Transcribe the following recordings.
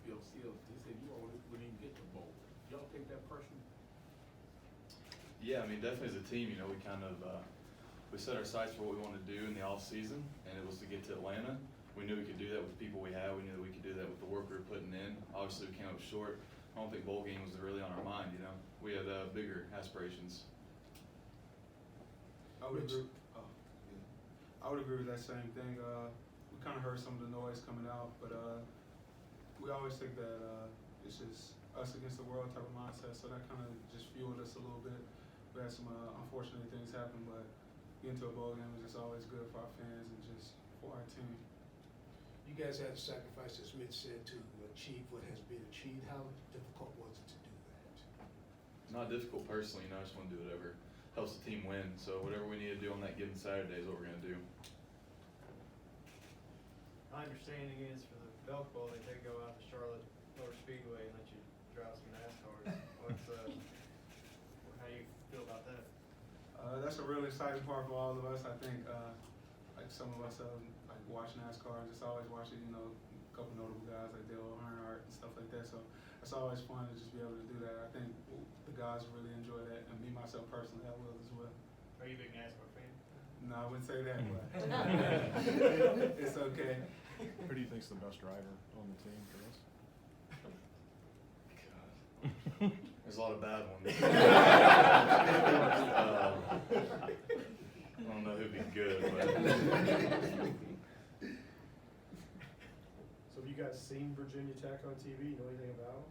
field seals. He said you all wouldn't even get the bowl. Y'all take that personally? Yeah, I mean, definitely as a team, you know, we kind of we set our sights for what we wanted to do in the off season, and it was to get to Atlanta. We knew we could do that with the people we had. We knew that we could do that with the work we were putting in. Obviously, we came up short. I don't think bowl game was really on our mind. You know, we had bigger aspirations. I would agree. I would agree with that same thing. We kind of heard some of the noise coming out, but we always think that it's just us against the world type of mindset. So that kind of just fueled us a little bit. We had some unfortunate things happen, but getting to a bowl game is just always good for our fans and just for our team. You guys had to sacrifice, as Mitch said, to achieve what has been achieved. How difficult was it to do that? Not difficult personally, you know, I just want to do whatever helps the team win. So whatever we need to do on that given Saturday is what we're going to do. My understanding is for the Belk Bowl, they take go out to Charlotte Motor Speedway and let you drive some NASCARs. What's how do you feel about that? That's a really exciting part for all of us. I think like some of us like watch NASCAR and just always watching, you know, a couple notable guys like Dale Earnhardt and stuff like that. So it's always fun to just be able to do that. I think the guys really enjoy that, and me myself personally, I will as well. Are you a big NASCAR fan? No, I wouldn't say that, but it's okay. Who do you think's the best driver on the team for this? God. There's a lot of bad ones. I don't know who'd be good, but So have you guys seen Virginia Tech on TV? You know anything about them?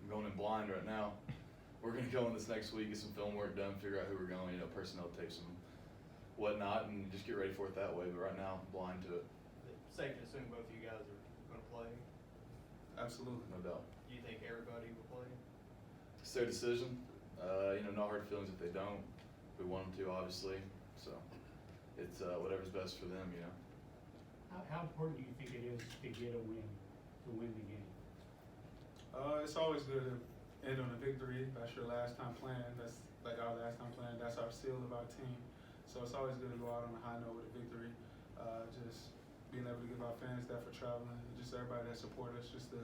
I'm going in blind right now. We're going to go in this next week, get some film work done, figure out who we're going, you know, personnel tapes and whatnot, and just get ready for it that way. But right now, I'm blind to it. Safe to assume both of you guys are going to play. Absolutely. No doubt. Do you think everybody will play? It's their decision. You know, no hard feelings if they don't. We want them to, obviously. So it's whatever's best for them, you know. How important do you think it is to get a win, to win the game? It's always good to end on a victory. That's your last time playing. That's like our last time playing. That's our seal of our team. So it's always good to go out on a high note with a victory. Just being able to give our fans that for traveling, and just everybody that support us, just to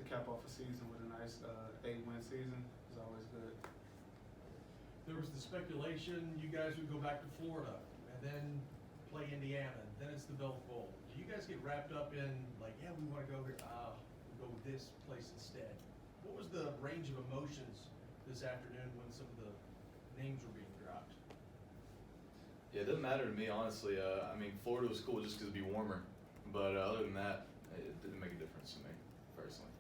cap off a season with a nice 8-win season is always good. There was the speculation you guys would go back to Florida and then play Indiana, and then it's the Belk Bowl. Do you guys get wrapped up in like, yeah, we want to go here, we'll go with this place instead? What was the range of emotions this afternoon when some of the names were being dropped? Yeah, it doesn't matter to me, honestly. I mean, Florida was cool just because it'd be warmer. But other than that, it didn't make a difference to me, personally.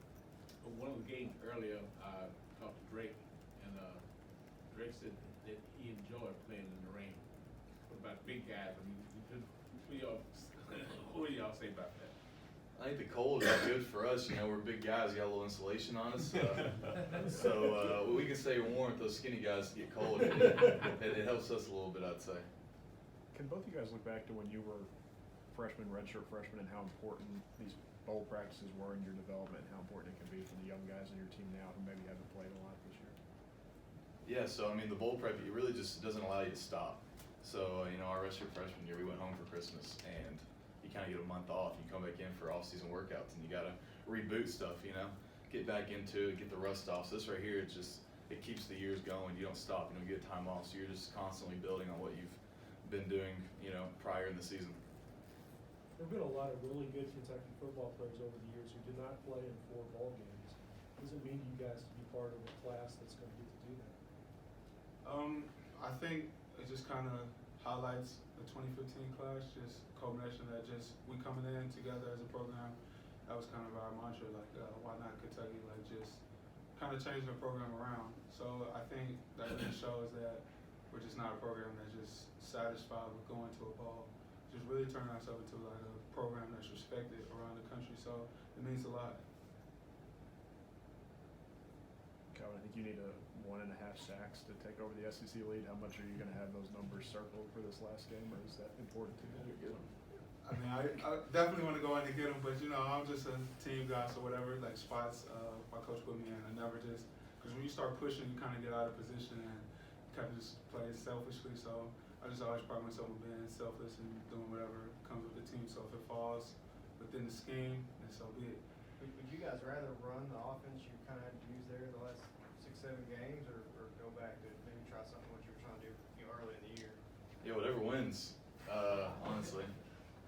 One of the games earlier, I talked to Drake, and Drake said that he enjoyed playing in the rain. What about big guys? I mean, what do y'all say about that? I think the cold is good for us. You know, we're big guys. We got a little insulation on us. So we can stay warm if those skinny guys get cold. It helps us a little bit, I'd say. Can both you guys look back to when you were freshmen, redshirt freshmen, and how important these bowl practices were in your development, and how important it can be for the young guys on your team now who maybe haven't played a lot this year? Yeah, so I mean, the bowl prep, it really just doesn't allow you to stop. So, you know, our redshirt freshman year, we went home for Christmas, and you kind of get a month off. You come back in for off-season workouts, and you got to reboot stuff, you know, get back into it, get the rust off. So this right here, it keeps the years going. You don't stop. You don't get time off. So you're just constantly building on what you've been doing, you know, prior in the season. There have been a lot of really good Kentucky football players over the years who did not play in 4 bowl games. What does it mean to you guys to be part of a class that's going to get to do that? I think it just kind of highlights the 2015 class, just culmination that just we coming in together as a program. That was kind of our mantra, like why not Kentucky? Like just kind of changing the program around. So I think that really shows that we're just not a program that's just satisfied with going to a bowl. Just really turning ourselves into like a program that's respected around the country. So it means a lot. Calvin, I think you need 1.5 sacks to take over the SEC lead. How much are you going to have those numbers circled for this last game, or is that important to you? I mean, I definitely want to go in and get them, but you know, I'm just a team guy, so whatever like spots my coach put me in, I never just, because when you start pushing, you kind of get out of position and kind of just play selfishly. So I just always pride myself on being selfless and doing whatever comes with the team. So if it falls within the scheme, then so be it. Would you guys rather run the offense you kind of had to use there the last 6-7 games, or go back to maybe try something what you were trying to do, early in the year? Yeah, whatever wins. Honestly,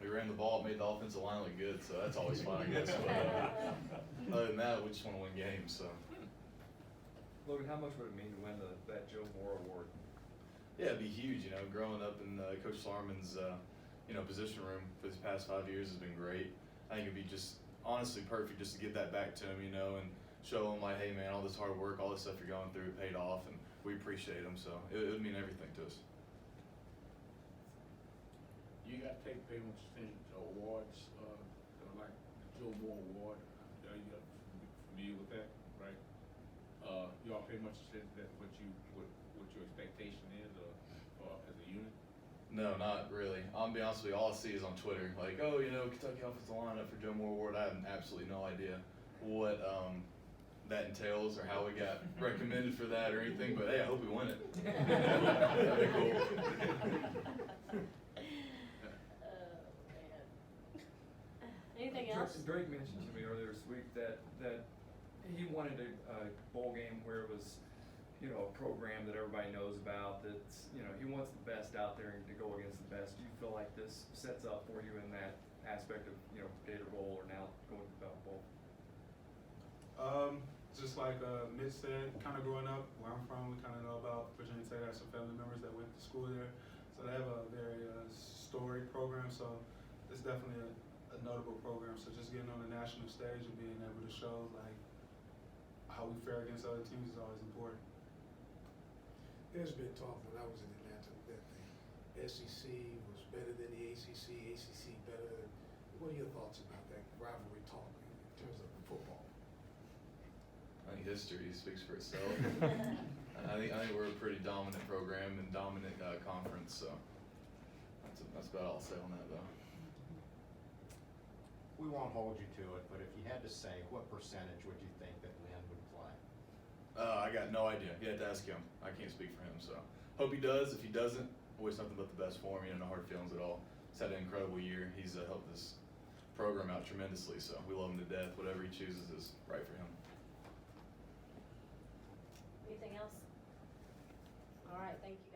we ran the ball, made the offensive line look good, so that's always fun, I guess. But other than that, we just want to win games. So. Logan, how much would it mean to win that Joe Moore Award? Yeah, it'd be huge. You know, growing up in Coach Slarman's position room for these past 5 years has been great. I think it'd be just honestly perfect just to get that back to him, and show him like, hey man, all this hard work, all this stuff you're going through, it paid off, and we appreciate him. So it would mean everything to us. You got to take payments to awards, like the Joe Moore Award. Are you familiar with that, right? You all pay much attention to that, what your expectation is, or as a unit? No, not really. I'll be honest with you, all I see is on Twitter, like, oh, Kentucky offensive line up for Joe Moore Award. I have absolutely no idea what that entails or how we got recommended for that or anything, but hey, I hope we win it. That'd be cool. Anything else? Drake mentioned to me earlier this week that he wanted a bowl game where it was, a program that everybody knows about, that's, he wants the best out there and to go against the best. Do you feel like this sets up for you in that aspect of, Gator Bowl or now going to the Belk Bowl? Just like Mitch said, kind of growing up where I'm from, we kind of know about Virginia Tech. I have some family members that went to school there, so they have a very storied program. So it's definitely a notable program. So just getting on the national stage and being able to show like how we fare against other teams is always important. There's been talk when I was in Atlanta that the SEC was better than the ACC, ACC better than. What are your thoughts about that rivalry talk in terms of football? I think history speaks for itself. I think we're a pretty dominant program and dominant conference, so that's about all I'll say on that though. We won't hold you to it, but if you had to say, what percentage would you think that Lynn would play? I got no idea. You have to ask him. I can't speak for him, so hope he does. If he doesn't, I wish nothing but the best for him. No hard feelings at all. He's had an incredible year. He's helped this program out tremendously, so we love him to death. Whatever he chooses is right for him. Anything else? All right, thank you guys.